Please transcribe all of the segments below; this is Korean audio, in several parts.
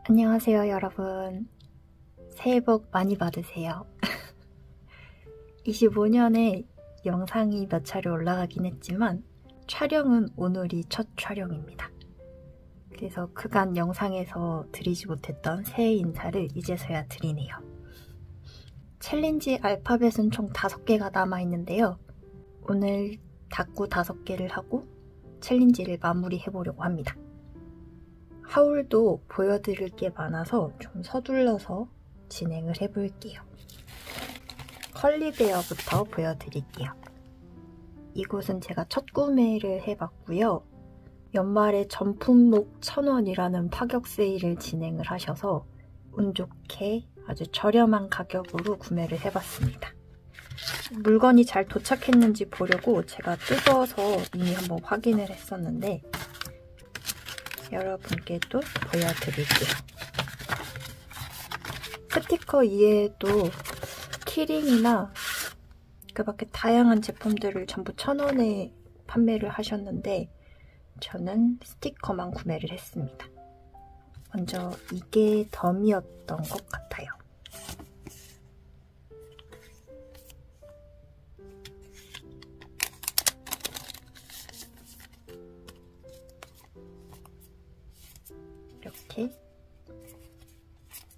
안녕하세요, 여러분. 새해 복 많이 받으세요. 25년에 영상이 몇 차례 올라가긴 했지만 촬영은 오늘이 첫 촬영입니다. 그래서 그간 영상에서 드리지 못했던 새해 인사를 이제서야 드리네요. 챌린지 알파벳은 총 5개가 남아있는데요. 오늘 닫구 5개를 하고 챌린지를 마무리해보려고 합니다. 하울도 보여드릴 게 많아서 좀 서둘러서 진행을 해볼게요. 컬리베어부터 보여드릴게요. 이곳은 제가 첫 구매를 해봤고요. 연말에 전품목 1000원이라는 파격 세일을 진행을 하셔서 운 좋게 아주 저렴한 가격으로 구매를 해봤습니다. 물건이 잘 도착했는지 보려고 제가 뜯어서 이미 한번 확인을 했었는데 여러분께도 보여드릴게요. 스티커 이외에도 키링이나 그 밖에 다양한 제품들을 전부 1000원에 판매를 하셨는데 저는 스티커만 구매를 했습니다. 먼저 이게 덤이었던 것 같아요. 이렇게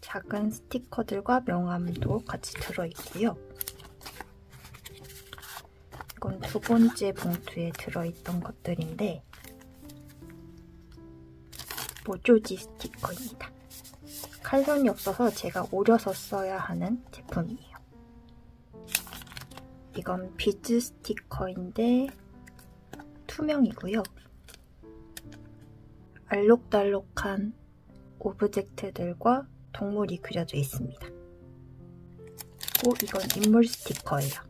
작은 스티커들과 명함도 같이 들어있고요. 이건 두 번째 봉투에 들어있던 것들인데 모조지 스티커입니다. 칼선이 없어서 제가 오려서 써야 하는 제품이에요. 이건 비즈 스티커인데 투명이고요. 알록달록한 오브젝트들과 동물이 그려져 있습니다. 그리고 이건 인물 스티커예요.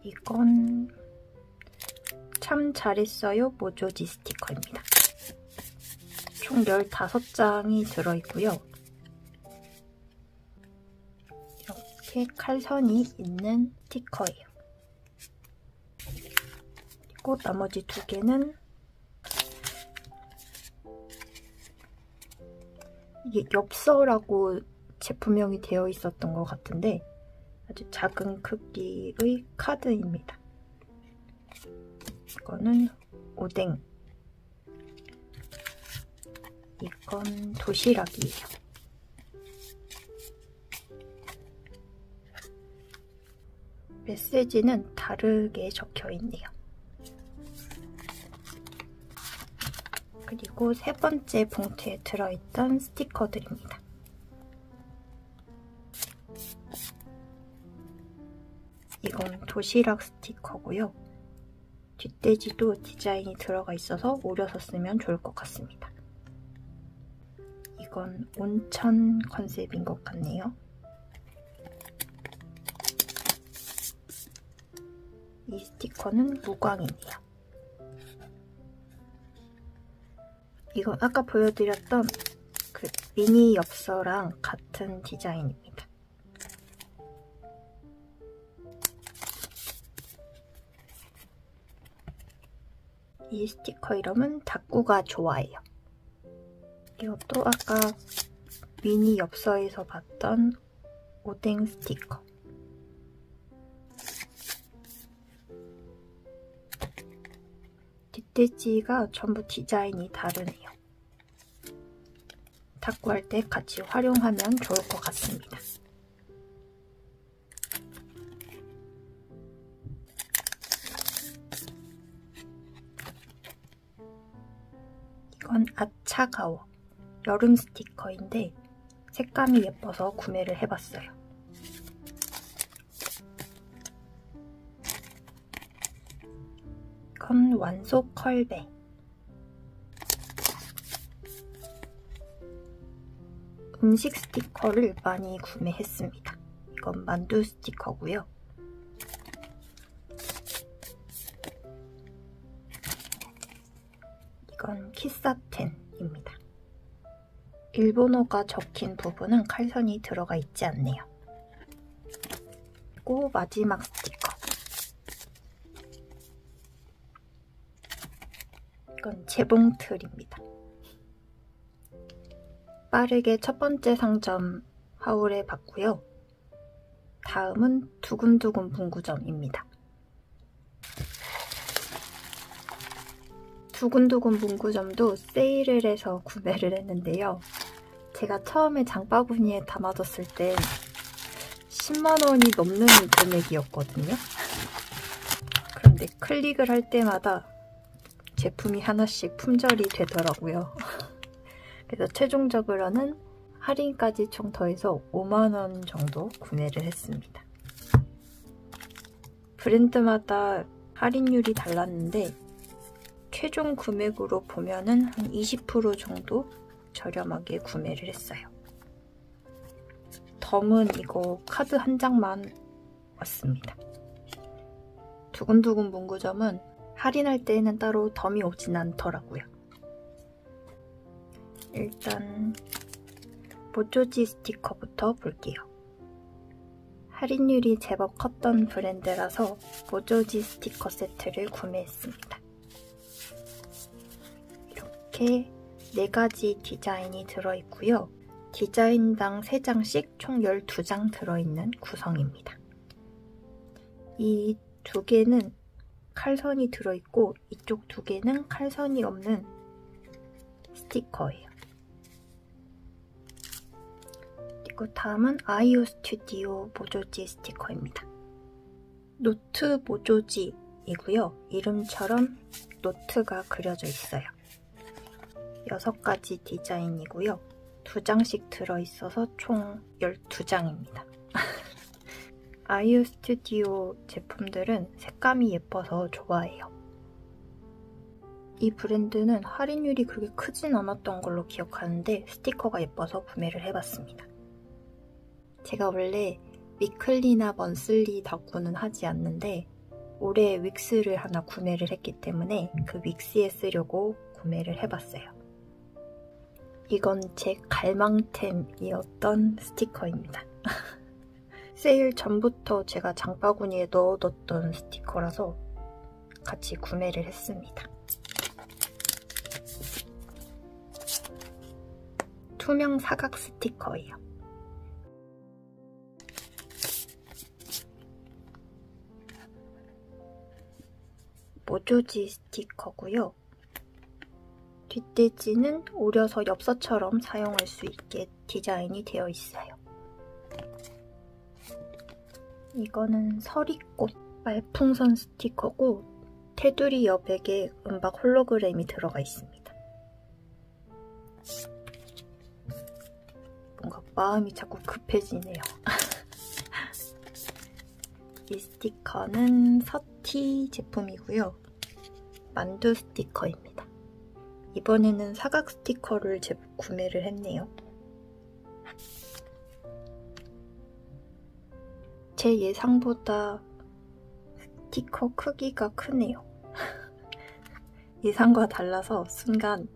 이건 참 잘했어요 모조지 스티커입니다. 총 15장이 들어있고요. 이렇게 칼선이 있는 스티커예요. 그리고 나머지 2개는 이게 엽서라고 제품명이 되어 있었던 것 같은데 아주 작은 크기의 카드입니다. 이거는 오뎅, 이건 도시락이에요. 메시지는 다르게 적혀 있네요. 그리고 3번째 봉투에 들어있던 스티커들입니다. 이건 도시락 스티커고요. 뒷돼지도 디자인이 들어가 있어서 오려서 쓰면 좋을 것 같습니다. 이건 온천 컨셉인 것 같네요. 이 스티커는 무광이네요. 이건 아까 보여드렸던 그 미니 엽서랑 같은 디자인입니다. 이 스티커 이름은 닫구가 좋아해요. 이것도 아까 미니 엽서에서 봤던 오뎅 스티커. 뒷돼지가 전부 디자인이 다르네요. 닫구할 때 같이 활용하면 좋을 것 같습니다. 이건 아차가워 여름 스티커인데 색감이 예뻐서 구매를 해봤어요. 이건 완소 컬베. 음식 스티커를 많이 구매했습니다. 이건 만두 스티커고요. 이건 키사텐입니다. 일본어가 적힌 부분은 칼선이 들어가 있지 않네요. 그리고 마지막 스티커. 이건 재봉틀입니다. 빠르게 첫 번째 상점 하울해 봤고요. 다음은 두근두근 문구점입니다. 두근두근 문구점도 세일을 해서 구매를 했는데요. 제가 처음에 장바구니에 담아뒀을 때 10만원이 넘는 금액이었거든요. 그런데 클릭을 할 때마다 제품이 하나씩 품절이 되더라고요. 그래서 최종적으로는 할인까지 총 더해서 5만원 정도 구매를 했습니다. 브랜드마다 할인율이 달랐는데 최종 금액으로 보면은 한 20% 정도 저렴하게 구매를 했어요. 덤은 이거 카드 한 장만 왔습니다. 두근두근 문구점은 할인할 때에는 따로 덤이 오진 않더라고요. 일단 모조지 스티커부터 볼게요. 할인율이 제법 컸던 브랜드라서 모조지 스티커 세트를 구매했습니다. 이렇게 4가지 디자인이 들어있고요. 디자인당 3장씩 총 12장 들어있는 구성입니다. 이 2개는 칼선이 들어있고 이쪽 2개는 칼선이 없는 스티커예요. 그리고 다음은 아이오 스튜디오 모조지 스티커입니다. 노트 모조지이고요. 이름처럼 노트가 그려져 있어요. 6가지 디자인이고요. 2장씩 들어있어서 총 12장입니다. 아이오 스튜디오 제품들은 색감이 예뻐서 좋아해요. 이 브랜드는 할인율이 그렇게 크진 않았던 걸로 기억하는데 스티커가 예뻐서 구매를 해봤습니다. 제가 원래 위클리나 먼슬리 다구는 하지 않는데 올해 윅스를 하나 구매를 했기 때문에 그 윅스에 쓰려고 구매를 해봤어요. 이건 제 갈망템이었던 스티커입니다. 세일 전부터 제가 장바구니에 넣어뒀던 스티커라서 같이 구매를 했습니다. 투명 사각 스티커예요. 모조지 스티커고요. 뒷대지는 오려서 엽서처럼 사용할 수 있게 디자인이 되어 있어요. 이거는 서리꽃 말풍선 스티커고 테두리 여백에 은박 홀로그램이 들어가 있습니다. 뭔가 마음이 자꾸 급해지네요. 이 스티커는 서티 제품이고요. 만두 스티커입니다. 이번에는 사각 스티커를 구매를 했네요. 제 예상보다 스티커 크기가 크네요. 예상과 달라서 순간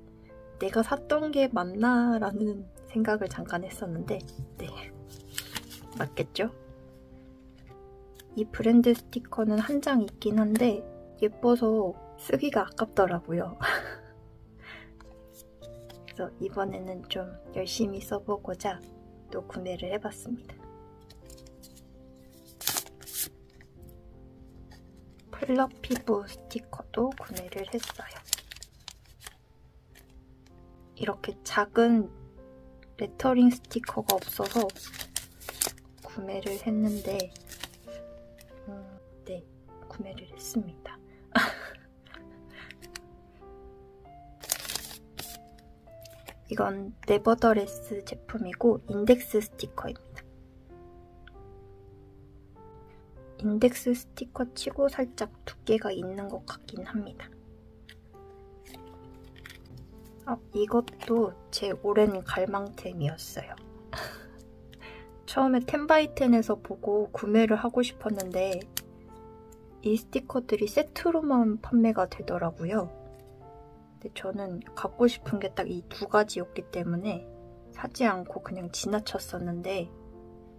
내가 샀던 게 맞나? 라는 생각을 잠깐 했었는데 네, 맞겠죠? 이 브랜드 스티커는 한 장 있긴 한데 예뻐서 쓰기가 아깝더라고요. 그래서 이번에는 좀 열심히 써보고자 또 구매를 해봤습니다. 플러피보 스티커도 구매를 했어요. 이렇게 작은 레터링 스티커가 없어서 구매를 했는데 네, 구매를 했습니다. 이건 네버더레스 제품이고 인덱스 스티커입니다. 인덱스 스티커 치고 살짝 두께가 있는 것 같긴 합니다. 이것도 제 오랜 갈망템이었어요. 처음에 10x10에서 보고 구매를 하고 싶었는데 이 스티커들이 세트로만 판매가 되더라고요. 근데 저는 갖고 싶은 게 딱 이 2가지였기 때문에 사지 않고 그냥 지나쳤었는데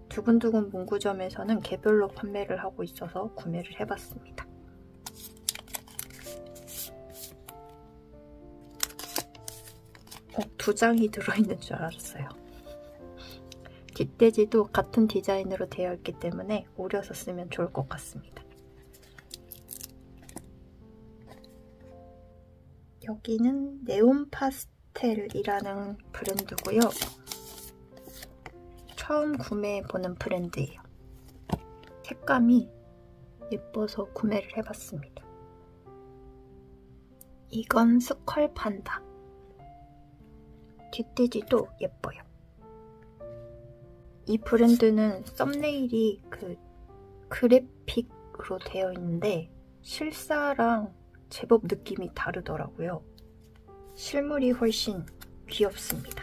두근두근 문구점에서는 개별로 판매를 하고 있어서 구매를 해봤습니다. 2장이 들어있는 줄 알았어요. 뒷돼지도 같은 디자인으로 되어 있기 때문에 오려서 쓰면 좋을 것 같습니다. 여기는 네온 파스텔이라는 브랜드고요. 처음 구매해보는 브랜드예요. 색감이 예뻐서 구매를 해봤습니다. 이건 스컬 판다. 뒷돼지도 예뻐요. 이 브랜드는 썸네일이 그래픽으로 되어 있는데 실사랑 제법 느낌이 다르더라고요. 실물이 훨씬 귀엽습니다.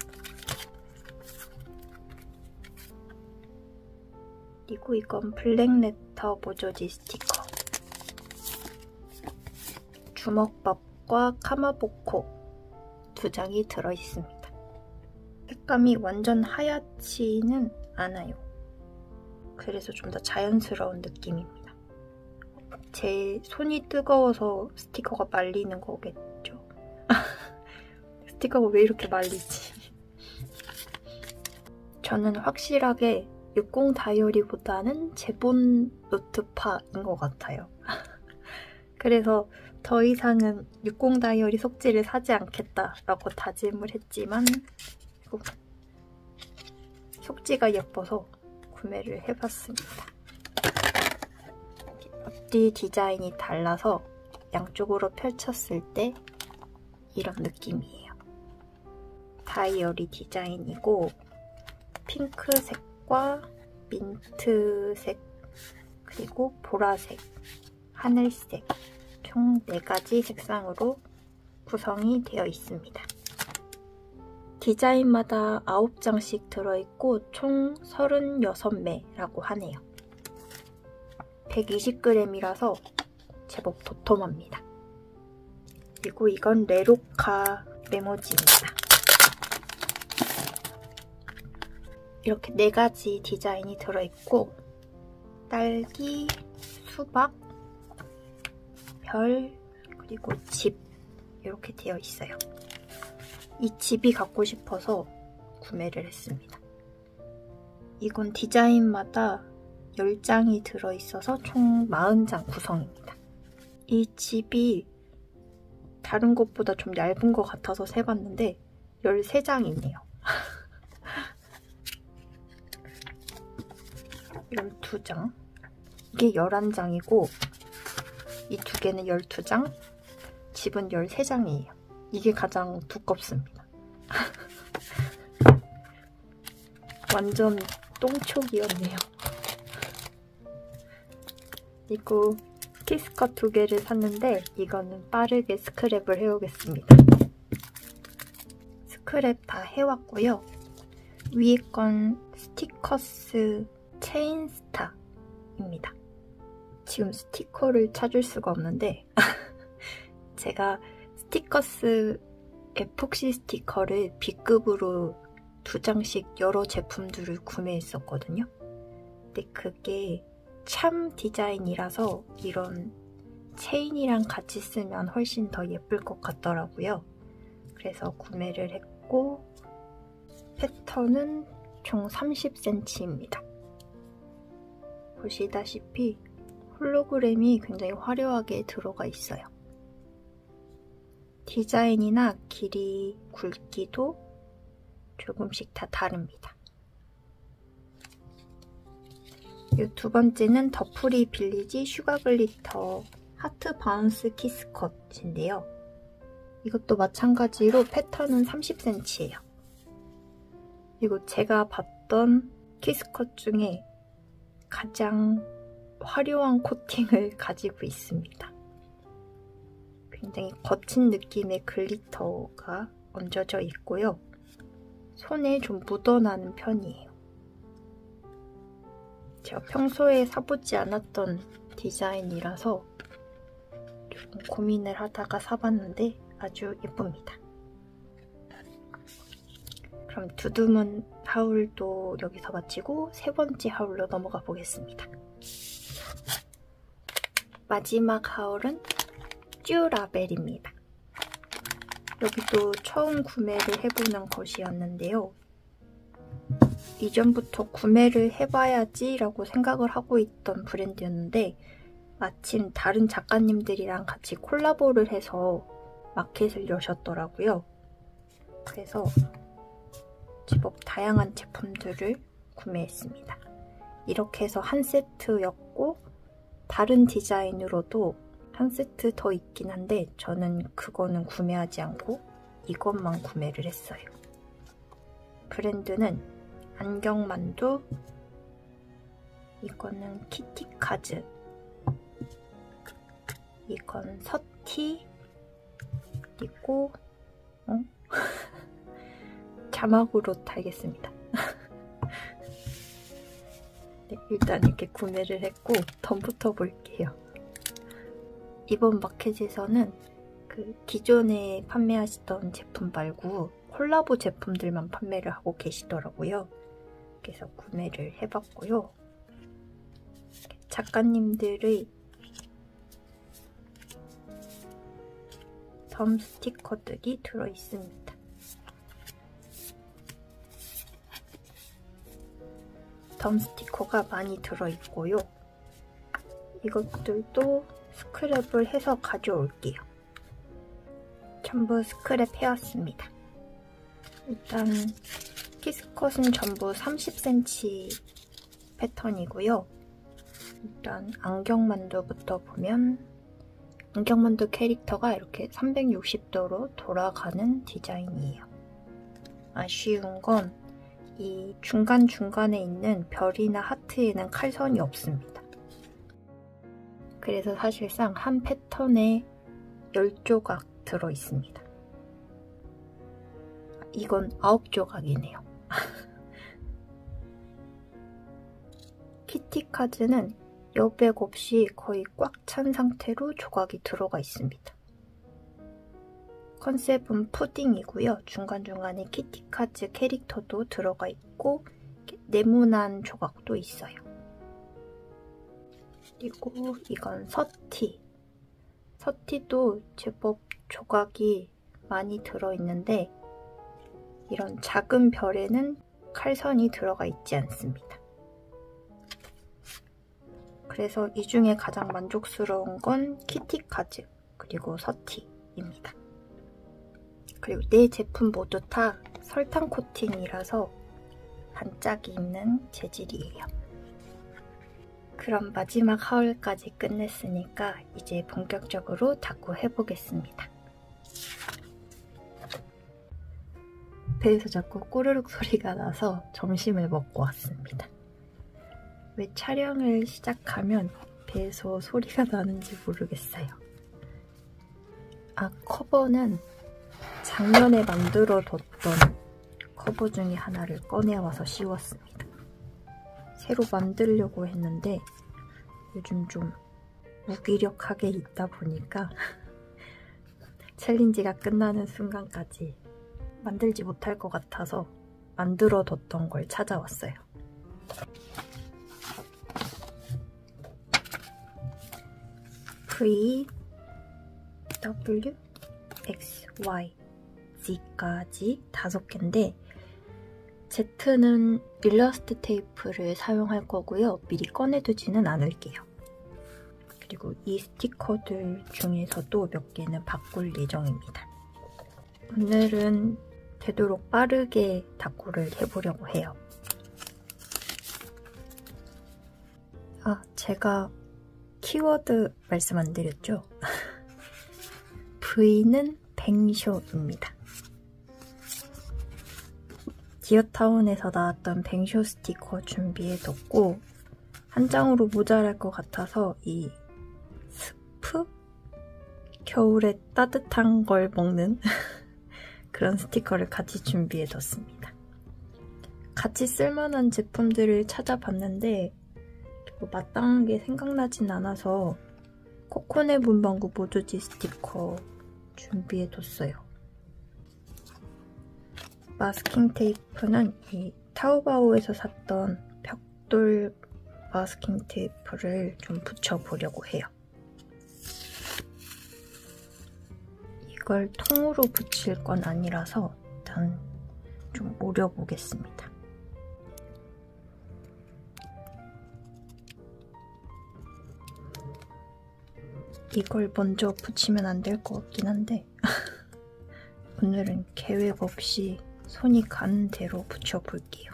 그리고 이건 블랙레터 모조지 스티커. 주먹밥과 카마보코 2장이 들어있습니다. 색감이 완전 하얗지는 않아요. 그래서 좀 더 자연스러운 느낌입니다. 제 손이 뜨거워서 스티커가 말리는 거겠죠? 스티커가 왜 이렇게 말리지? 저는 확실하게 60 다이어리보다는 제본 노트파인 것 같아요. 그래서 더 이상은 60 다이어리 속지를 사지 않겠다라고 다짐을 했지만 속지가 예뻐서 구매를 해봤습니다. 앞뒤 디자인이 달라서 양쪽으로 펼쳤을 때 이런 느낌이에요. 다이어리 디자인이고 핑크색과 민트색 그리고 보라색, 하늘색 총 4가지 색상으로 구성이 되어 있습니다. 디자인마다 9장씩 들어있고 총 36매라고 하네요. 120g이라서 제법 도톰합니다. 그리고 이건 레로카 메모지입니다. 이렇게 4가지 디자인이 들어있고 딸기, 수박, 별, 그리고 집 이렇게 되어 있어요. 이 집이 갖고 싶어서 구매를 했습니다. 이건 디자인마다 10장이 들어있어서 총 40장 구성입니다. 이 집이 다른 것보다 좀 얇은 것 같아서 세봤는데 13장이네요. 12장. 이게 11장이고 이 2개는 12장, 집은 13장이에요. 이게 가장 두껍습니다. 완전 똥촉이었네요. 그리고 키스컷 2개를 샀는데 이거는 빠르게 스크랩을 해오겠습니다. 스크랩 다 해왔고요. 위에 건 스티커스 체인스타입니다. 지금 스티커를 찾을 수가 없는데 제가 스티커스 에폭시 스티커를 B급으로 2장씩 여러 제품들을 구매했었거든요. 근데 그게 참 디자인이라서 이런 체인이랑 같이 쓰면 훨씬 더 예쁠 것 같더라고요. 그래서 구매를 했고 패턴은 총 30cm입니다. 보시다시피 홀로그램이 굉장히 화려하게 들어가 있어요. 디자인이나 길이, 굵기도 조금씩 다 다릅니다. 이 2번째는 더프리 빌리지 슈가 글리터 하트 바운스 키스컷인데요. 이것도 마찬가지로 패턴은 30cm예요. 그리고 제가 봤던 키스컷 중에 가장 화려한 코팅을 가지고 있습니다. 굉장히 거친 느낌의 글리터가 얹어져 있고요. 손에 좀 묻어나는 편이에요. 제가 평소에 사보지 않았던 디자인이라서 좀 고민을 하다가 사봤는데 아주 예쁩니다. 그럼 두두문 하울도 여기서 마치고 3번째 하울로 넘어가 보겠습니다. 마지막 하울은 쭈라벨입니다. 여기도 처음 구매를 해보는 것이었는데요. 이전부터 구매를 해봐야지 라고 생각을 하고 있던 브랜드였는데 마침 다른 작가님들이랑 같이 콜라보를 해서 마켓을 여셨더라고요. 그래서 제법 다양한 제품들을 구매했습니다. 이렇게 해서 한 세트였고 다른 디자인으로도 한 세트 더 있긴 한데 저는 그거는 구매하지 않고 이것만 구매를 했어요. 브랜드는 안경만두, 이거는 키티카즈, 이건 서티, 그리고 자막으로 달겠습니다. 네, 일단 이렇게 구매를 했고 덤부터 볼게요. 이번 마켓에서는 그 기존에 판매하시던 제품 말고 콜라보 제품들만 판매를 하고 계시더라고요. 그래서 구매를 해봤고요. 작가님들의 덤 스티커들이 들어있습니다. 덤 스티커가 많이 들어있고요. 이것들도 스크랩을 해서 가져올게요. 전부 스크랩 해왔습니다. 일단 키스컷은 전부 30cm 패턴이고요. 일단 안경만두부터 보면 안경만두 캐릭터가 이렇게 360도로 돌아가는 디자인이에요. 아쉬운 건 이 중간중간에 있는 별이나 하트에는 칼선이 없습니다. 그래서 사실상 한 패턴에 10조각 들어있습니다. 이건 9조각이네요. 키티카즈는 여백 없이 거의 꽉 찬 상태로 조각이 들어가 있습니다. 컨셉은 푸딩이고요. 중간중간에 키티카즈 캐릭터도 들어가 있고 네모난 조각도 있어요. 그리고 이건 서티. 서티도 제법 조각이 많이 들어있는데 이런 작은 별에는 칼선이 들어가 있지 않습니다. 그래서 이 중에 가장 만족스러운 건 키티카즈 그리고 서티입니다. 그리고 네 제품 모두 다 설탕 코팅이라서 반짝이 있는 재질이에요. 그럼 마지막 하울까지 끝냈으니까 이제 본격적으로 닦고 해보겠습니다. 배에서 자꾸 꼬르륵 소리가 나서 점심을 먹고 왔습니다. 왜 촬영을 시작하면 배에서 소리가 나는지 모르겠어요. 커버는 작년에 만들어뒀던 커버 중에 하나를 꺼내와서 씌웠습니다. 새로 만들려고 했는데 요즘 좀 무기력하게 있다 보니까 챌린지가 끝나는 순간까지 만들지 못할 것 같아서 만들어뒀던 걸 찾아왔어요. V, W, X, Y, Z까지 5개인데 Z는 일러스트 테이프를 사용할 거고요. 미리 꺼내두지는 않을게요. 그리고 이 스티커들 중에서도 몇 개는 바꿀 예정입니다. 오늘은 되도록 빠르게 닦고를 해보려고 해요. 제가 키워드 말씀 안 드렸죠? V는 뱅쇼입니다. 디어타운에서 나왔던 뱅쇼 스티커 준비해뒀고 한 장으로 모자랄 것 같아서 이 스프? 겨울에 따뜻한 걸 먹는 그런 스티커를 같이 준비해뒀습니다. 같이 쓸만한 제품들을 찾아봤는데 마땅한 게 생각나진 않아서 코코넷 문방구 모조지 스티커 준비해뒀어요. 마스킹 테이프는 이 타오바오에서 샀던 벽돌 마스킹 테이프를 좀 붙여보려고 해요. 이걸 통으로 붙일 건 아니라서 일단 좀 오려보겠습니다. 이걸 먼저 붙이면 안 될 것 같긴 한데 오늘은 계획 없이 손이 가는 대로 붙여볼게요.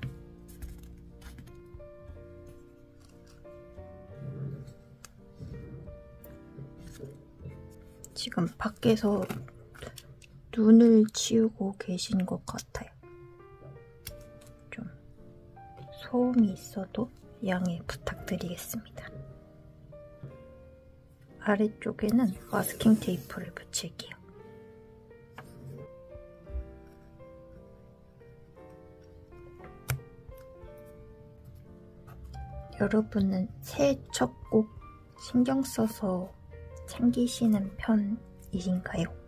지금 밖에서 눈을 치우고 계신 것 같아요. 좀 소음이 있어도 양해 부탁드리겠습니다. 아래쪽에는 마스킹 테이프를 붙일게요. 여러분은 새해 첫 곡 신경 써서 챙기시는 편이신가요?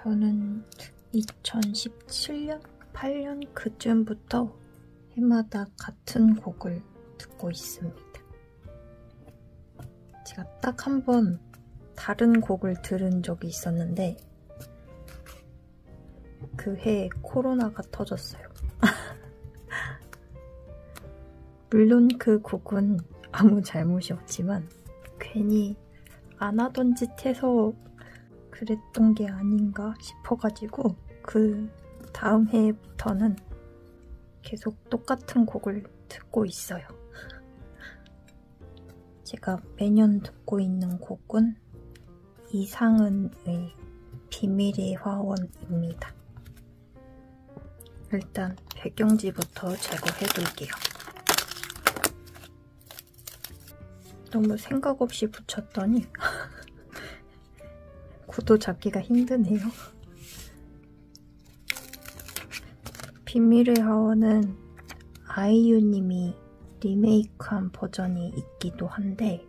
저는 2017년, 8년 그쯤부터 해마다 같은 곡을 듣고 있습니다. 제가 딱 한 번 다른 곡을 들은 적이 있었는데 그 해에 코로나가 터졌어요. 물론 그 곡은 아무 잘못이 없지만 괜히 안 하던 짓 해서 그랬던 게 아닌가 싶어가지고 그 다음 해부터는 계속 똑같은 곡을 듣고 있어요. 제가 매년 듣고 있는 곡은 이상은의 비밀의 화원입니다. 일단 배경지부터 제거해둘게요. 너무 생각 없이 붙였더니 구도 잡기가 힘드네요. 비밀의 화원은 아이유님이 리메이크한 버전이 있기도 한데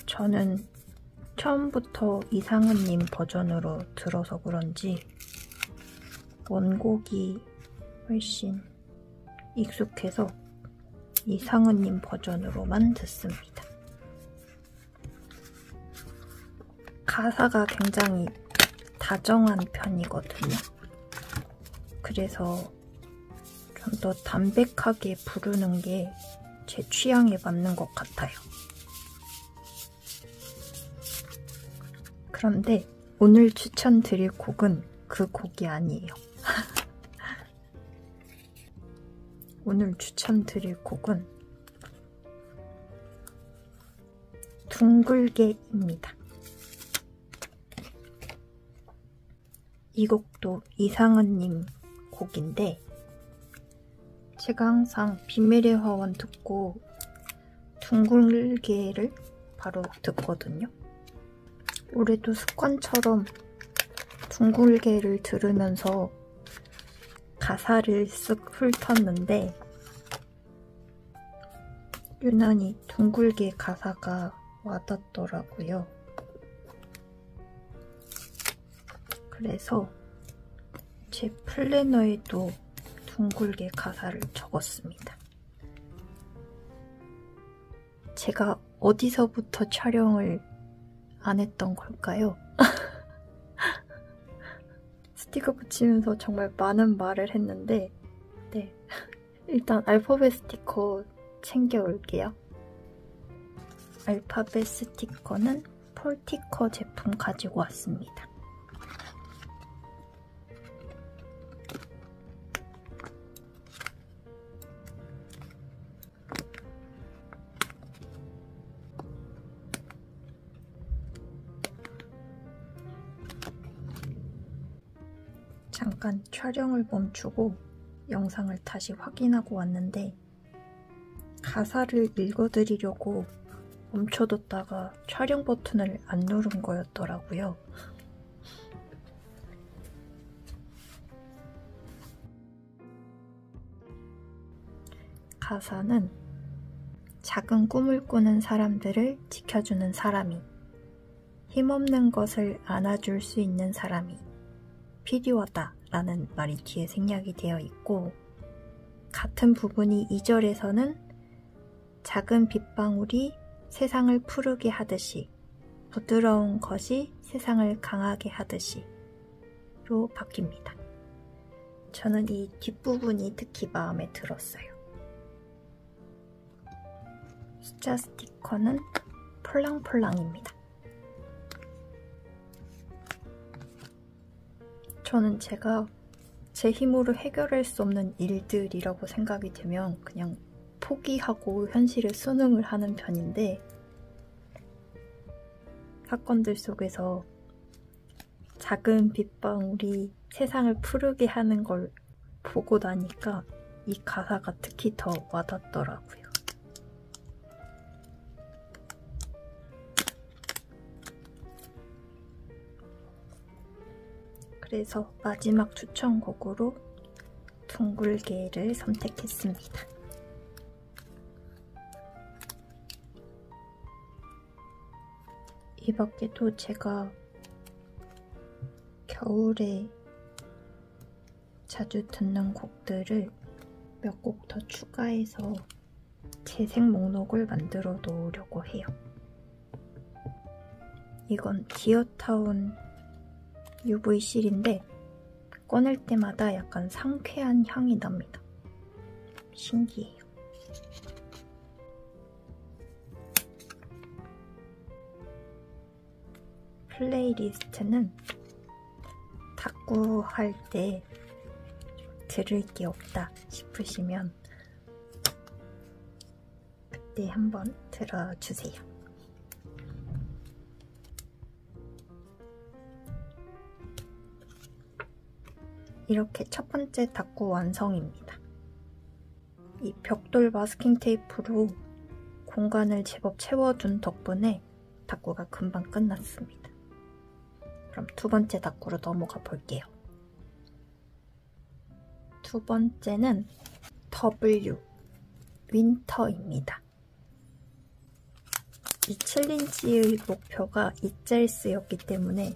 저는 처음부터 이상은님 버전으로 들어서 그런지 원곡이 훨씬 익숙해서 이상은님 버전으로만 듣습니다. 가사가 굉장히 다정한 편이거든요. 그래서 좀 더 담백하게 부르는 게 제 취향에 맞는 것 같아요. 그런데 오늘 추천드릴 곡은 그 곡이 아니에요. 오늘 추천드릴 곡은 둥글게입니다. 이 곡도 이상은님 곡인데 제가 항상 비밀의 화원 듣고 둥글게를 바로 듣거든요. 올해도 습관처럼 둥글게를 들으면서 가사를 쓱 훑었는데 유난히 둥글게 가사가 와닿더라고요. 그래서 제 플래너에도 둥글게 가사를 적었습니다. 제가 어디서부터 촬영을 안 했던 걸까요? 스티커 붙이면서 정말 많은 말을 했는데 네, 일단 알파벳 스티커 챙겨올게요. 알파벳 스티커는 폴티커 제품 가지고 왔습니다. 잠깐 촬영을 멈추고 영상을 다시 확인하고 왔는데 가사를 읽어드리려고 멈춰뒀다가 촬영 버튼을 안 누른 거였더라고요. 가사는 작은 꿈을 꾸는 사람들을 지켜주는 사람이, 힘없는 것을 안아줄 수 있는 사람이 필요하다 라는 말이 뒤에 생략이 되어 있고, 같은 부분이 2절에서는 작은 빗방울이 세상을 푸르게 하듯이 부드러운 것이 세상을 강하게 하듯이로 바뀝니다. 저는 이 뒷부분이 특히 마음에 들었어요. 숫자 스티커는 폴랑폴랑입니다. 저는 제가 제 힘으로 해결할 수 없는 일들이라고 생각이 되면 그냥 포기하고 현실에 순응을 하는 편인데, 사건들 속에서 작은 빗방울이 세상을 푸르게 하는 걸 보고 나니까 이 가사가 특히 더 와닿더라고요. 그래서 마지막 추천곡으로 둥글게를 선택했습니다. 이 밖에도 제가 겨울에 자주 듣는 곡들을 몇 곡 더 추가해서 재생 목록을 만들어 놓으려고 해요. 이건 디어타운 UV 실인데 꺼낼 때마다 약간 상쾌한 향이 납니다. 신기해요. 플레이리스트는 탁구 할 때 들을 게 없다 싶으시면 그때 한번 들어주세요. 이렇게 첫 번째 탁구 완성입니다. 이 벽돌 마스킹 테이프로 공간을 제법 채워둔 덕분에 탁구가 금방 끝났습니다. 그럼 두 번째 탁구로 넘어가 볼게요. 두 번째는 W 윈터입니다. 이 챌린지의 목표가 이짤스였기 때문에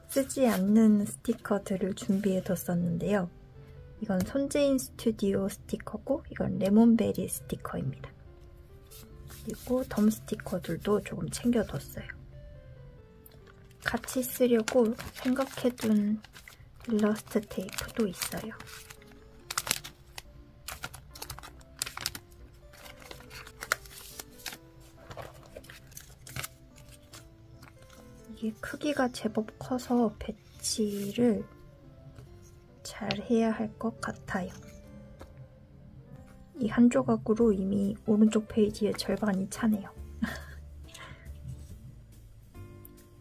쓰지 않는 스티커들을 준비해뒀었는데요. 이건 손재인 스튜디오 스티커고 이건 레몬베리 스티커입니다. 그리고 덤 스티커들도 조금 챙겨뒀어요. 같이 쓰려고 생각해둔 일러스트 테이프도 있어요. 이게 크기가 제법 커서 배치를 잘 해야 할 것 같아요. 이 한 조각으로 이미 오른쪽 페이지의 절반이 차네요.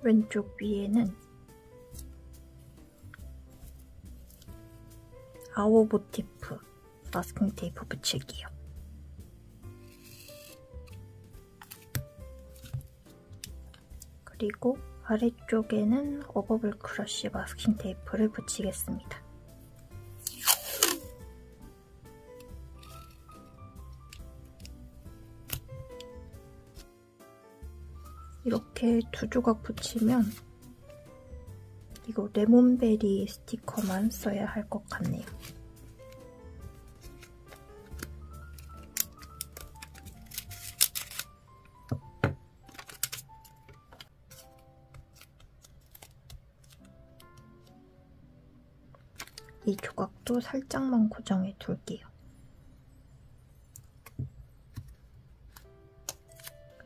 왼쪽 위에는 아워 모티프 마스킹 테이프 붙이기요. 그리고 아래쪽에는 어버블 크러쉬 마스킹 테이프를 붙이겠습니다. 이렇게 두 조각 붙이면 이거 레몬베리 스티커만 써야 할 것 같네요. 이 조각도 살짝만 고정해 둘게요.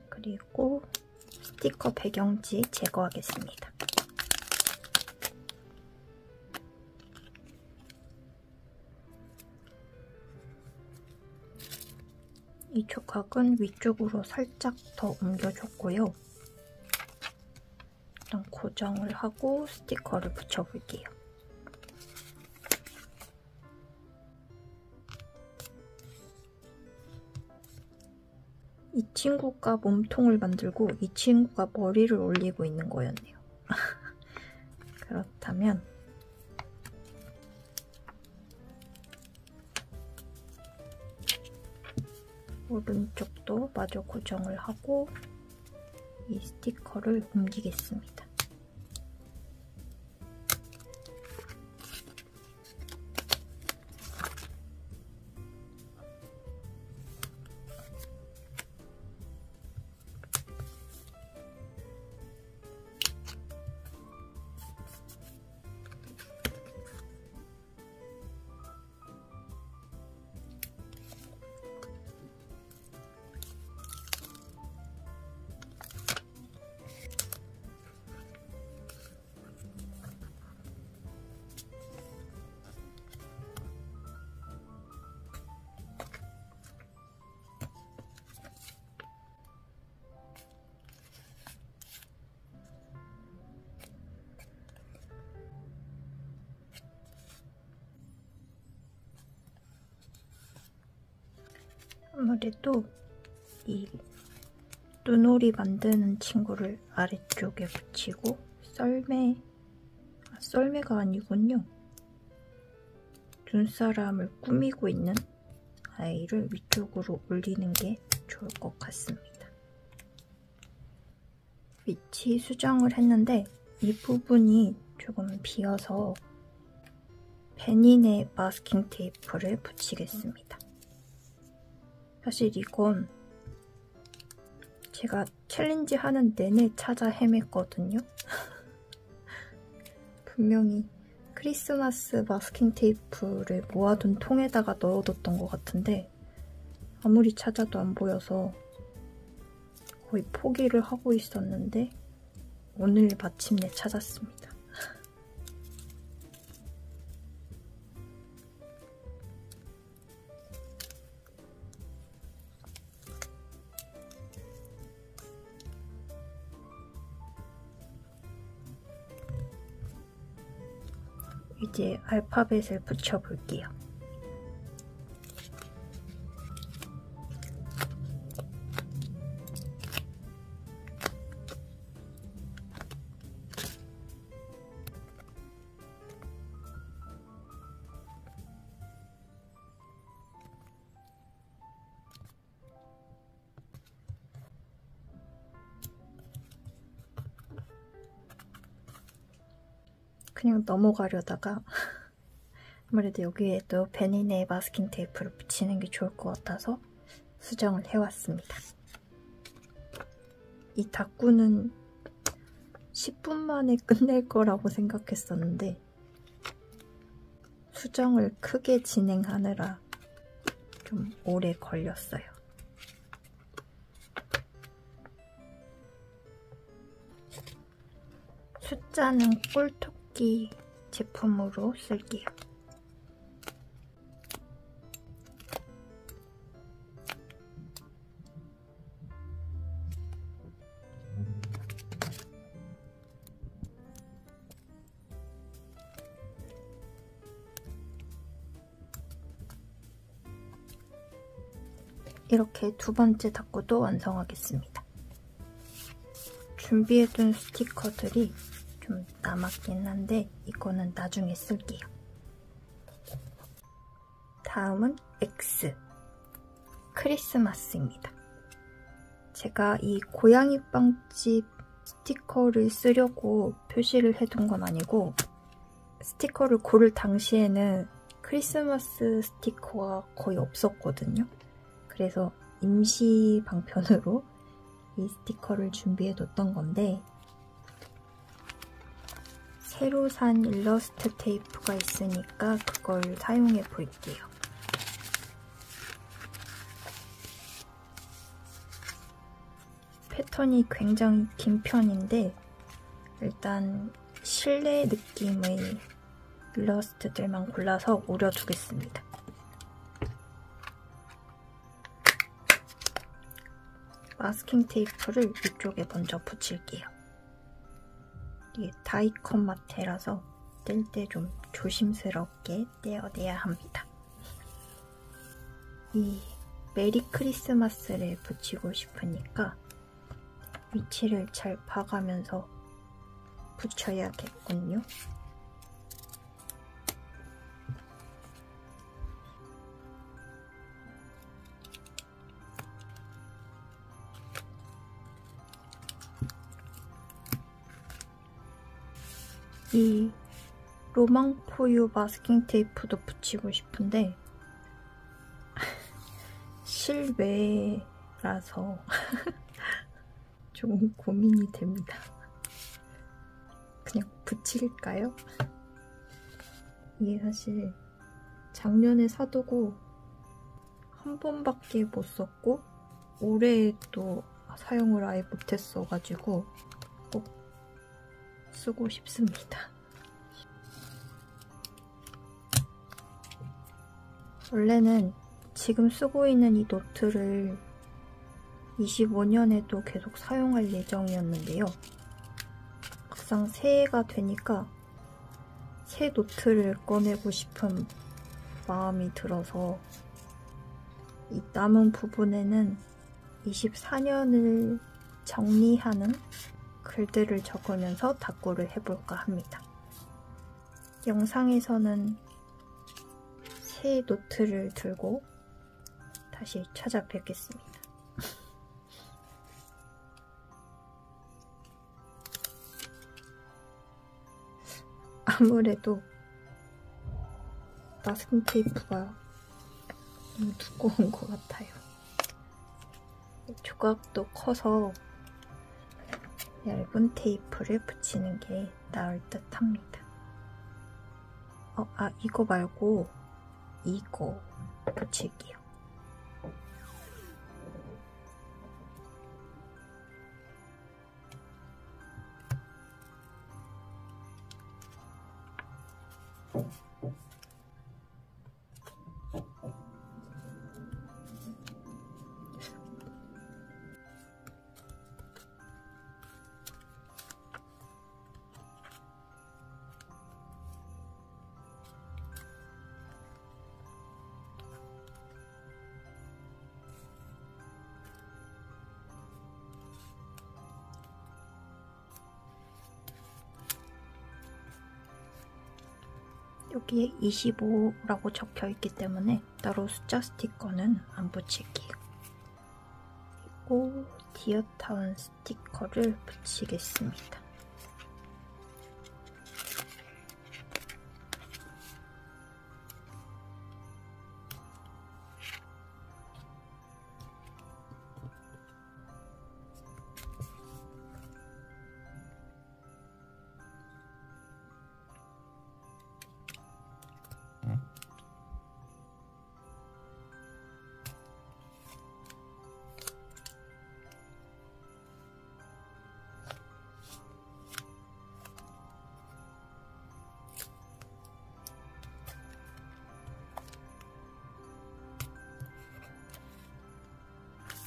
그리고 스티커 배경지 제거하겠습니다. 이 조각은 위쪽으로 살짝 더 옮겨줬고요. 일단 고정을 하고 스티커를 붙여볼게요. 이 친구가 몸통을 만들고 이 친구가 머리를 올리고 있는 거였네요. 그렇다면 오른쪽도 마저 고정을 하고 이 스티커를 옮기겠습니다. 아무래도 이 눈오리 만드는 친구를 아래쪽에 붙이고 썰매가 아니군요. 눈사람을 꾸미고 있는 아이를 위쪽으로 올리는 게 좋을 것 같습니다. 위치 수정을 했는데 이 부분이 조금 비어서 베닌의 마스킹 테이프를 붙이겠습니다. 사실 이건 제가 챌린지 하는 내내 찾아 헤맸거든요. 분명히 크리스마스 마스킹 테이프를 모아둔 통에다가 넣어뒀던 것 같은데 아무리 찾아도 안 보여서 거의 포기를 하고 있었는데 오늘 마침내 찾았습니다. 이제 알파벳을 붙여볼게요. 그냥 넘어가려다가 아무래도 여기에도 베닌의 마스킹 테이프를 붙이는 게 좋을 것 같아서 수정을 해왔습니다. 이 다꾸는 10분 만에 끝낼 거라고 생각했었는데 수정을 크게 진행하느라 좀 오래 걸렸어요. 숫자는 꿀토끼 제품으로 쓸게요. 이렇게 두 번째 다꾸도 완성하겠습니다. 준비해둔 스티커들이 좀 남았긴 한데 이거는 나중에 쓸게요. 다음은 X 크리스마스입니다. 제가 이 고양이 빵집 스티커를 쓰려고 표시를 해둔 건 아니고 스티커를 고를 당시에는 크리스마스 스티커가 거의 없었거든요. 그래서 임시 방편으로 이 스티커를 준비해뒀던 건데 새로 산 일러스트 테이프가 있으니까 그걸 사용해 볼게요. 패턴이 굉장히 긴 편인데 일단 실내 느낌의 일러스트들만 골라서 오려두겠습니다. 마스킹 테이프를 이쪽에 먼저 붙일게요. 이게 다이컷 마테라서 뗄 때 좀 조심스럽게 떼어내야 합니다. 이 메리 크리스마스를 붙이고 싶으니까 위치를 잘 봐가면서 붙여야겠군요. 이 로망포유 마스킹 테이프도 붙이고 싶은데 실외라서 조금 고민이 됩니다. 그냥 붙일까요? 이게 사실 작년에 사두고 한 번밖에 못 썼고 올해 또 사용을 아예 못했어가지고 꼭 쓰고 싶습니다. 원래는 지금 쓰고 있는 이 노트를 25년에도 계속 사용할 예정이었는데요. 막상 새해가 되니까 새 노트를 꺼내고 싶은 마음이 들어서 이 남은 부분에는 24년을 정리하는 글들을 적으면서 다꾸를 해볼까 합니다. 영상에서는 새 노트를 들고 다시 찾아뵙겠습니다. 아무래도 마스킹 테이프가 너무 두꺼운 것 같아요. 조각도 커서 얇은 테이프를 붙이는 게 나을 듯 합니다. 이거 말고 이거 붙일게요. 여기에 25라고 적혀있기 때문에 따로 숫자 스티커는 안 붙일게요. 그리고 디어타운 스티커를 붙이겠습니다.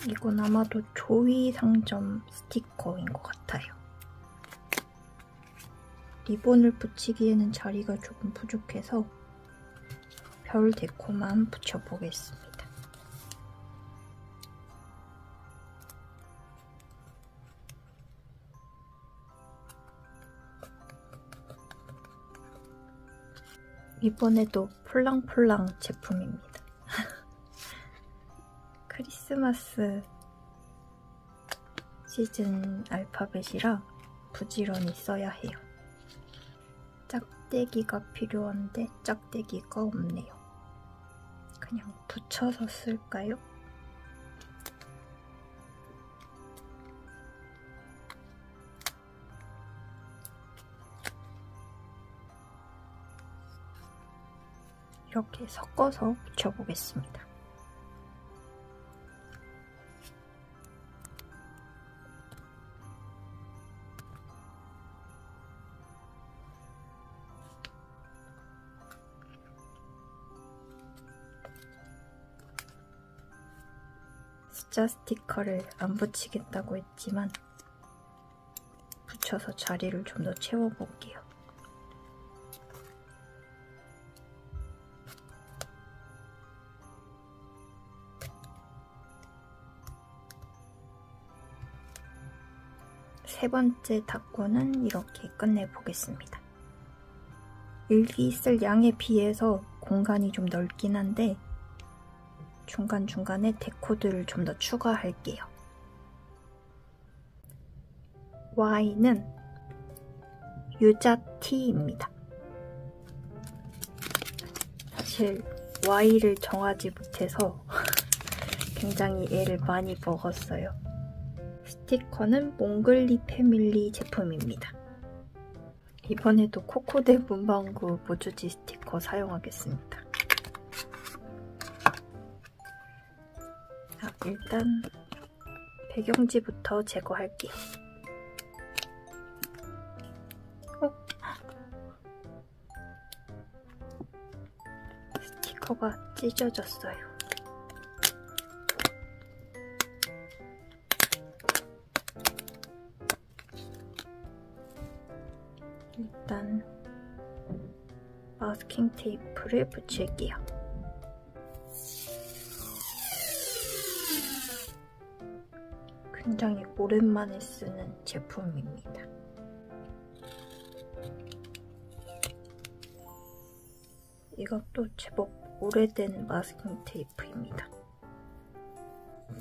이건 아마도 조이 상점 스티커인 것 같아요. 리본을 붙이기에는 자리가 조금 부족해서 별 데코만 붙여보겠습니다. 이번에도 폴랑폴랑 제품입니다. 크리스마스 시즌 알파벳이라 부지런히 써야 해요. 짝대기가 필요한데 짝대기가 없네요. 그냥 붙여서 쓸까요? 이렇게 섞어서 붙여보겠습니다. 숫자 스티커를 안 붙이겠다고 했지만 붙여서 자리를 좀 더 채워볼게요. 세 번째 다꾸는 이렇게 끝내보겠습니다. 일기 쓸 양에 비해서 공간이 좀 넓긴 한데 중간중간에 데코들을 좀 더 추가할게요. Y는 유자티입니다. 사실 Y를 정하지 못해서 굉장히 애를 많이 먹었어요. 스티커는 몽글리 패밀리 제품입니다. 이번에도 코코대 문방구 모주지 스티커 사용하겠습니다. 일단 배경지부터 제거할게요. 스티커가 찢어졌어요. 일단 마스킹 테이프를 붙일게요. 굉장히 오랜만에 쓰는 제품입니다. 이것도 제법 오래된 마스킹 테이프입니다.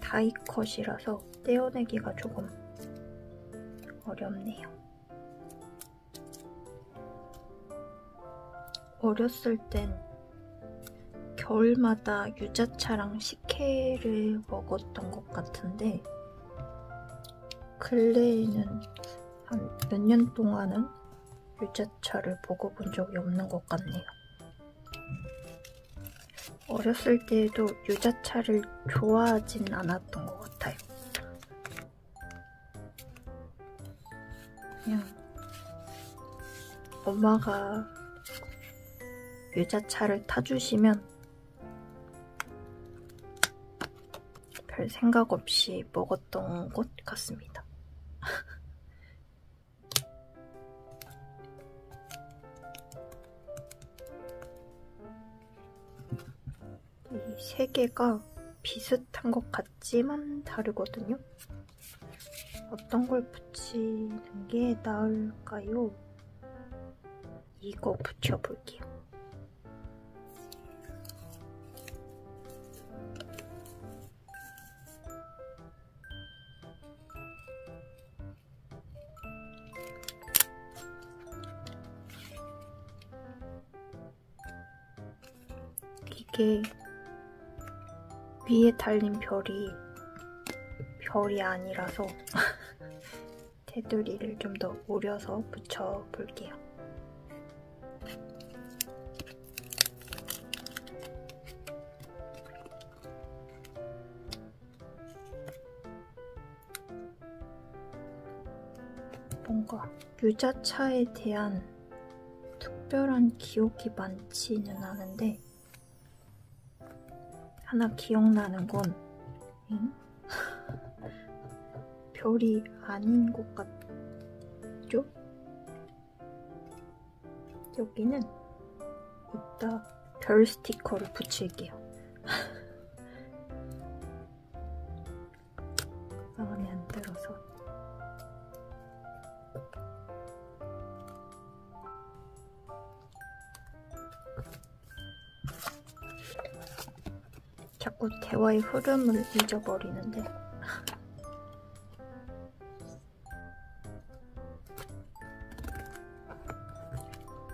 다이컷이라서 떼어내기가 조금 어렵네요. 어렸을 땐 겨울마다 유자차랑 식혜를 먹었던 것 같은데 근래에는 한 몇 년 동안은 유자차를 먹어본 적이 없는 것 같네요. 어렸을 때에도 유자차를 좋아하진 않았던 것 같아요. 그냥 엄마가 유자차를 타주시면 별 생각 없이 먹었던 것 같습니다. 이 세 개가 비슷한 것 같지만 다르거든요. 어떤 걸 붙이는 게 나을까요? 이거 붙여볼게요. 이게 위에 달린 별이 아니라서 테두리를 좀 더 오려서 붙여볼게요. 뭔가 유자차에 대한 특별한 기억이 많지는 않은데 하나 기억나는 건 별이 아닌 것 같죠? 여기는 이따 별 스티커를 붙일게요. 마음에 안 들어서. 자꾸 대화의 흐름을 잊어버리는데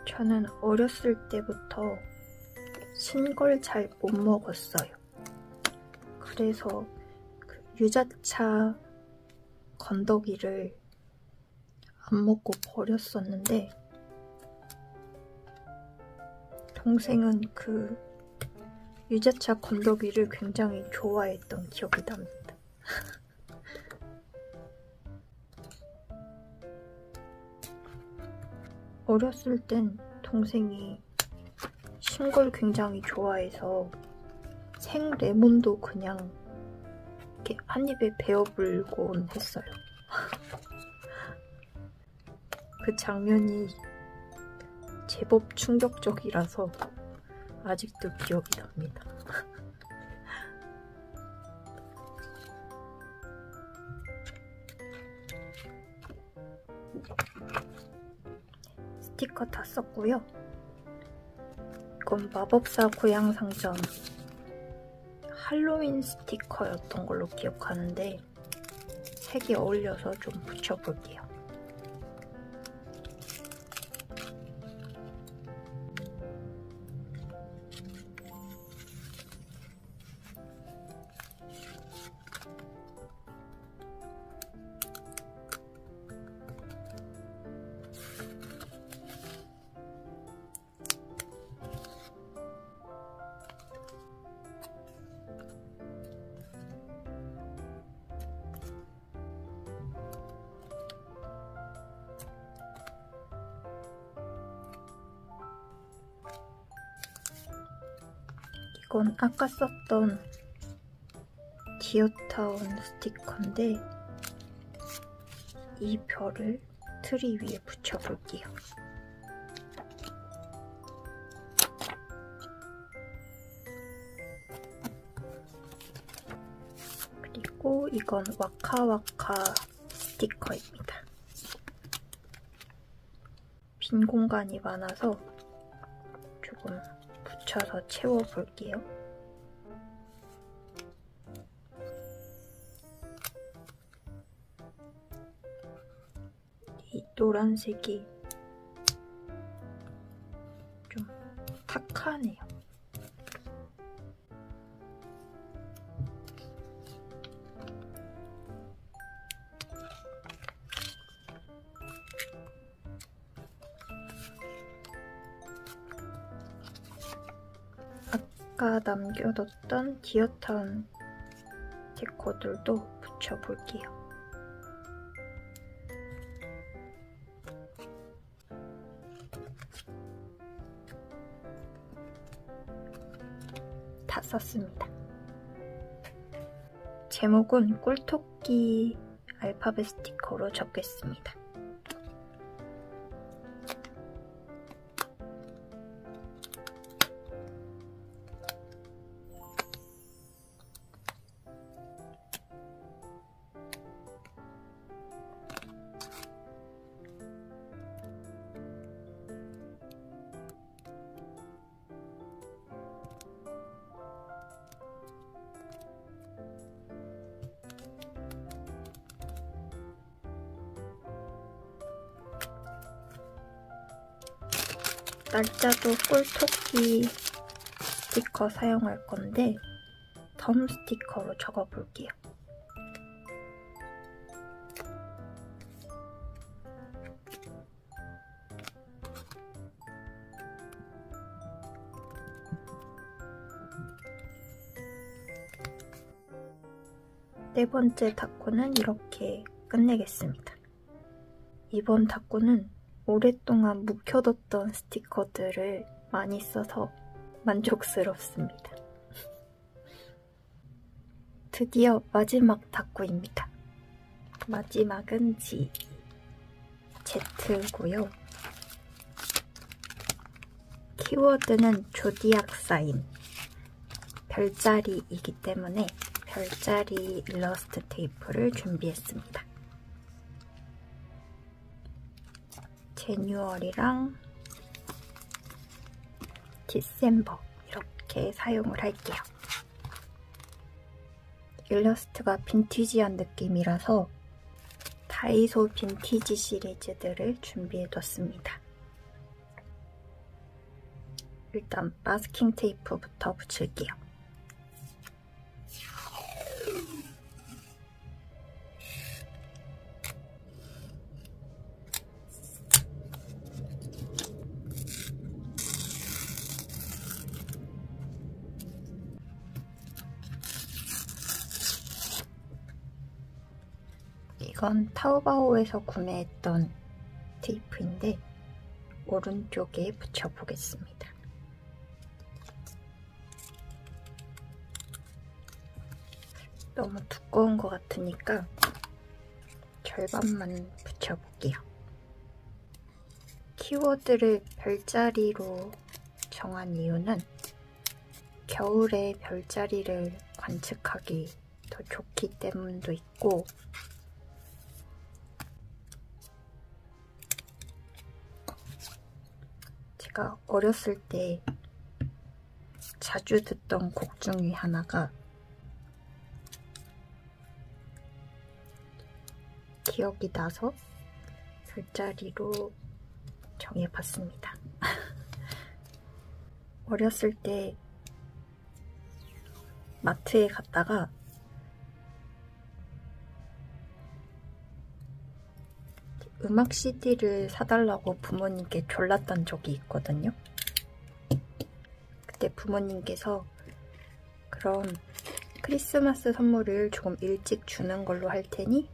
저는 어렸을 때부터 신 걸 잘 못 먹었어요. 그래서 그 유자차 건더기를 안 먹고 버렸었는데 동생은 그 유자차 건더기를 굉장히 좋아했던 기억이 납니다. 어렸을 땐 동생이 신 걸 굉장히 좋아해서 생 레몬도 그냥 이렇게 한 입에 베어물곤 했어요. 그 장면이 제법 충격적이라서 아직도 기억이 납니다. 스티커 다 썼고요. 이건 마법사 고향상점 할로윈 스티커였던 걸로 기억하는데 색이 어울려서 좀 붙여볼게요. 이건 아까 썼던 디어타운 스티커인데 이 별을 트리 위에 붙여볼게요. 그리고 그리고 이건 와카와카 스티커입니다. 빈 공간이 많아서 조금 붙여서 채워볼게요. 이 노란색이 좀 탁하네요. 아까 남겨뒀던 디어타운 데코들도 붙여볼게요. 다 썼습니다. 제목은 꿀토끼 알파벳 스티커로 적겠습니다. 날짜도 꿀토끼 스티커 사용할 건데 덤 스티커로 적어볼게요. 네 번째 다꾸는 이렇게 끝내겠습니다. 이번 다꾸는 오랫동안 묵혀뒀던 스티커들을 많이 써서 만족스럽습니다. 드디어 마지막 다꾸입니다. 마지막은 Z고요. 키워드는 조디악 사인, 별자리이기 때문에 별자리 일러스트 테이프를 준비했습니다. 제뉴얼이랑 디셈버 이렇게 사용을 할게요. 일러스트가 빈티지한 느낌이라서 다이소 빈티지 시리즈들을 준비해뒀습니다. 일단 마스킹 테이프부터 붙일게요. 이건 타오바오에서 구매했던 테이프인데 오른쪽에 붙여보겠습니다. 너무 두꺼운 것 같으니까 절반만 붙여볼게요. 키워드를 별자리로 정한 이유는 겨울에 별자리를 관측하기 더 좋기 때문도 있고 제가 어렸을 때 자주 듣던 곡 중에 하나가 기억이 나서 별자리로 정해봤습니다. 어렸을 때 마트에 갔다가 음악 CD를 사달라고 부모님께 졸랐던 적이 있거든요. 그때 부모님께서 그럼 크리스마스 선물을 조금 일찍 주는 걸로 할 테니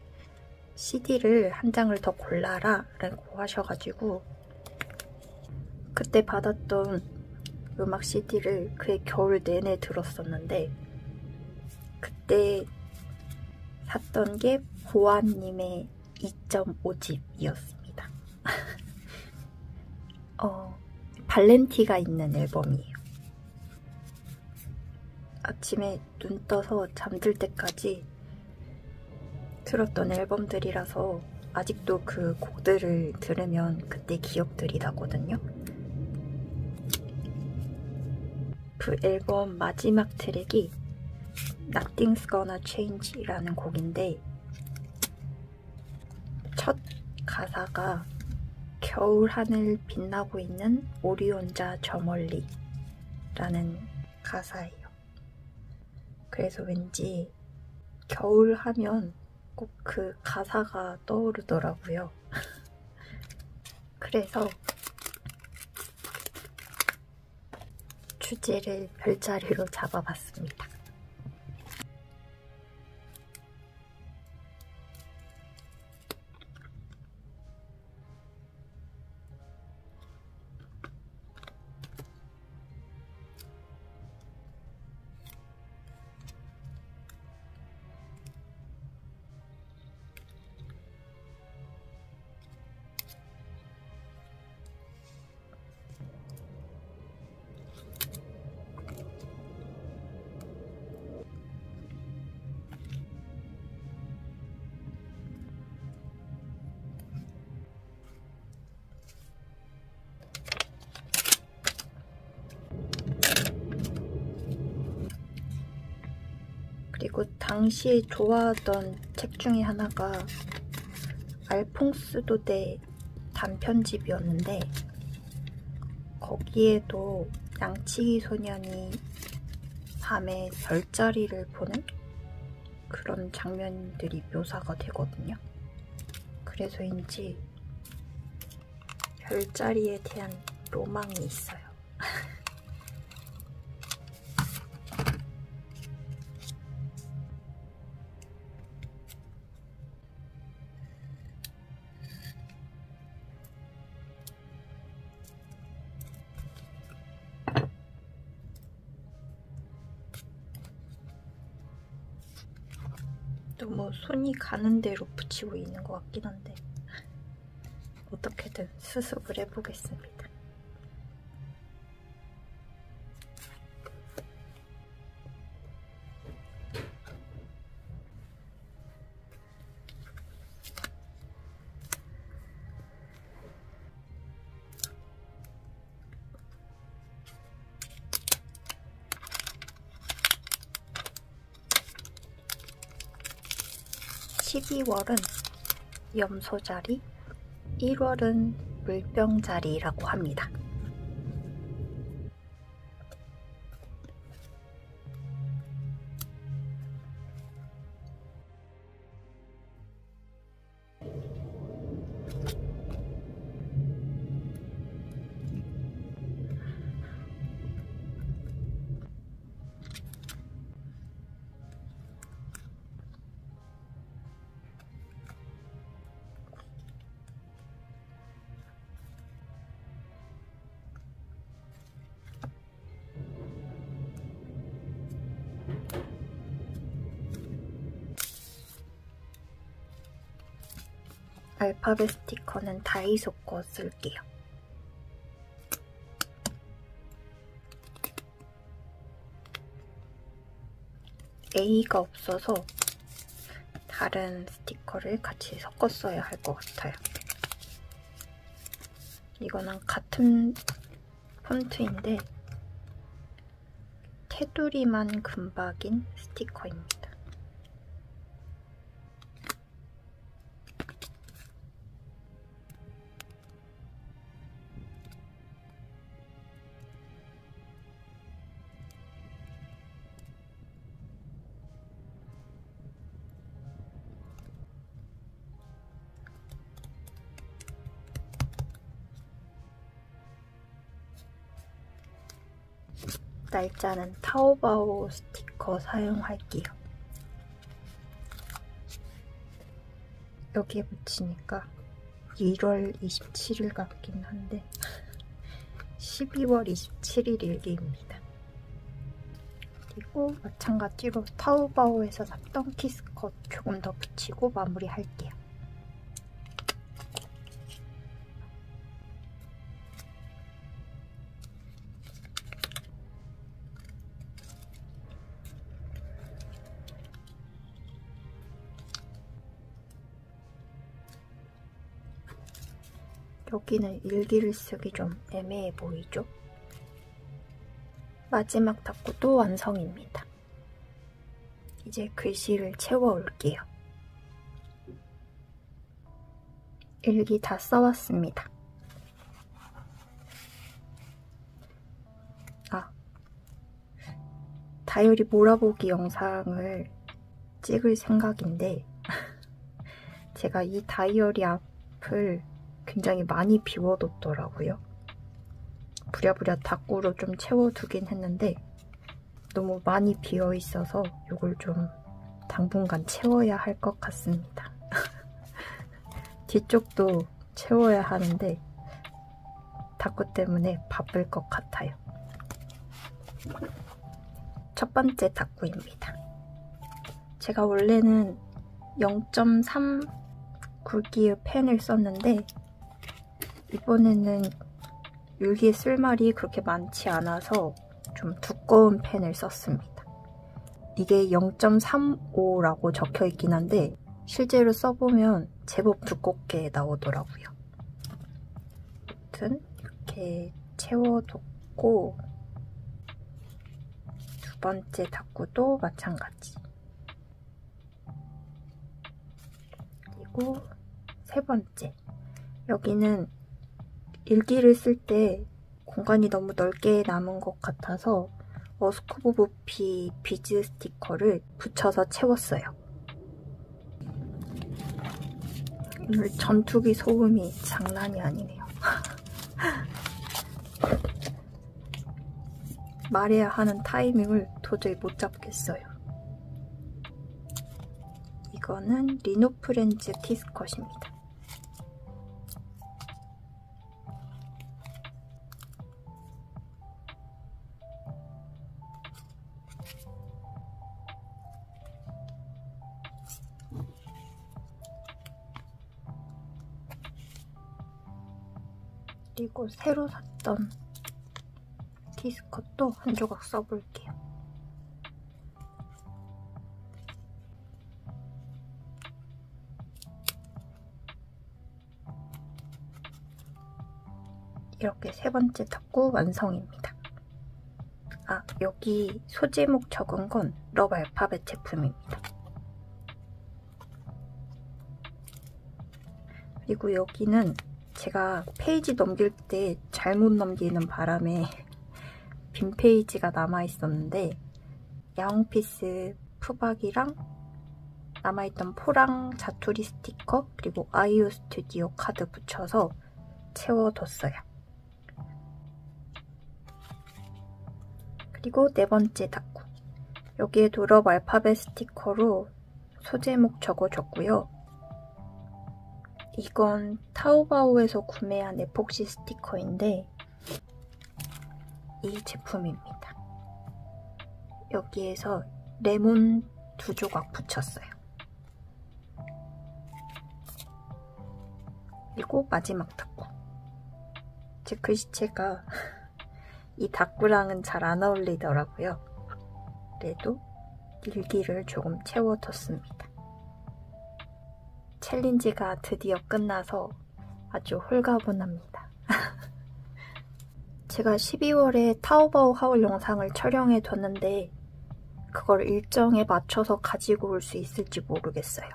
CD를 한 장을 더 골라라 라고 하셔가지고 그때 받았던 음악 CD를 그해 겨울 내내 들었었는데 그때 샀던 게 보아님의 2.5집이었습니다. 발렌티가 있는 앨범이에요. 아침에 눈 떠서 잠들 때까지 들었던 앨범들이라서 아직도 그 곡들을 들으면 그때 기억들이 나거든요. 그 앨범 마지막 트랙이 Nothing's Gonna Change라는 곡인데 첫 가사가 겨울 하늘 빛나고 있는 오리온자 저 멀리 라는 가사예요. 그래서 왠지 겨울 하면 꼭 그 가사가 떠오르더라고요. 그래서 주제를 별자리로 잡아봤습니다. 그리고 당시에 좋아하던 책 중에 하나가 알퐁스 도데 단편집이었는데 거기에도 양치기 소년이 밤에 별자리를 보는 그런 장면들이 묘사가 되거든요. 그래서인지 별자리에 대한 로망이 있어요. 너무 손이 가는 대로 붙이고 있는 것 같긴 한데 어떻게든 수습을 해보겠습니다. (12월은) 염소자리, 1월은 물병자리라고 합니다. 알파벳 스티커는 다이소 거 쓸게요. A가 없어서 다른 스티커를 같이 섞어 써야 할 것 같아요. 이거는 같은 폰트인데 테두리만 금박인 스티커입니다. 날짜는 타오바오 스티커 사용할게요. 여기에 붙이니까 1월 27일 같긴 한데 12월 27일 일기입니다. 그리고 마찬가지로 타오바오에서 샀던 키스컷 조금 더 붙이고 마무리할게요. 여기는 일기를 쓰기 좀 애매해 보이죠? 마지막 닦고도 완성입니다. 이제 글씨를 채워올게요. 일기 다 써왔습니다. 다이어리 몰아보기 영상을 찍을 생각인데 제가 이 다이어리 앞을 굉장히 많이 비워뒀더라고요. 부랴부랴 닦고로 좀 채워두긴 했는데 너무 많이 비어있어서 이걸 좀 당분간 채워야 할 것 같습니다. 뒤쪽도 채워야 하는데 닦고 때문에 바쁠 것 같아요. 첫 번째 닦고입니다. 제가 원래는 0.3 굵기의 펜을 썼는데 이번에는 일기에 쓸 말이 그렇게 많지 않아서 좀 두꺼운 펜을 썼습니다. 이게 0.35라고 적혀 있긴 한데 실제로 써보면 제법 두껍게 나오더라고요. 아무튼 이렇게 채워뒀고 두 번째 닦고도 마찬가지. 그리고 세 번째. 여기는 일기를 쓸 때 공간이 너무 넓게 남은 것 같아서 어스코브피 비즈 스티커를 붙여서 채웠어요. 오늘 전투기 소음이 장난이 아니네요. 말해야 하는 타이밍을 도저히 못 잡겠어요. 이거는 리노프렌즈 키스컷입니다. 그리고 새로 샀던 키스컷도 한 조각 써볼게요. 이렇게 세 번째 닦고 완성입니다. 여기 소제목 적은 건 러브 알파벳 제품입니다. 그리고 여기는 제가 페이지 넘길 때 잘못 넘기는 바람에 빈 페이지가 남아있었는데 야옹피스 푸박이랑 남아있던 포랑 자투리 스티커 그리고 아이유 스튜디오 카드 붙여서 채워뒀어요. 그리고 네 번째 닦고 여기에도 러브 알파벳 스티커로 소제목 적어줬고요. 이건 타오바오에서 구매한 에폭시 스티커인데 이 제품입니다. 여기에서 레몬 2조각 붙였어요. 그리고 마지막 닦고. 제 글씨체가 이 닦고랑은 잘 안 어울리더라고요. 그래도 일기를 조금 채워뒀습니다. 챌린지가 드디어 끝나서 아주 홀가분합니다. 제가 12월에 타오바오 하울 영상을 촬영해뒀는데 그걸 일정에 맞춰서 가지고 올 수 있을지 모르겠어요.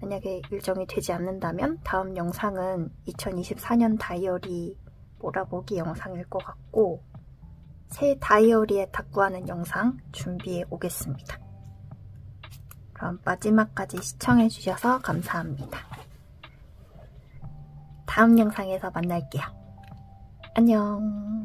만약에 일정이 되지 않는다면 다음 영상은 2024년 다이어리 몰아보기 영상일 것 같고 새 다이어리에 닦고하는 영상 준비해 오겠습니다. 그럼 마지막까지 시청해주셔서 감사합니다. 다음 영상에서 만날게요. 안녕.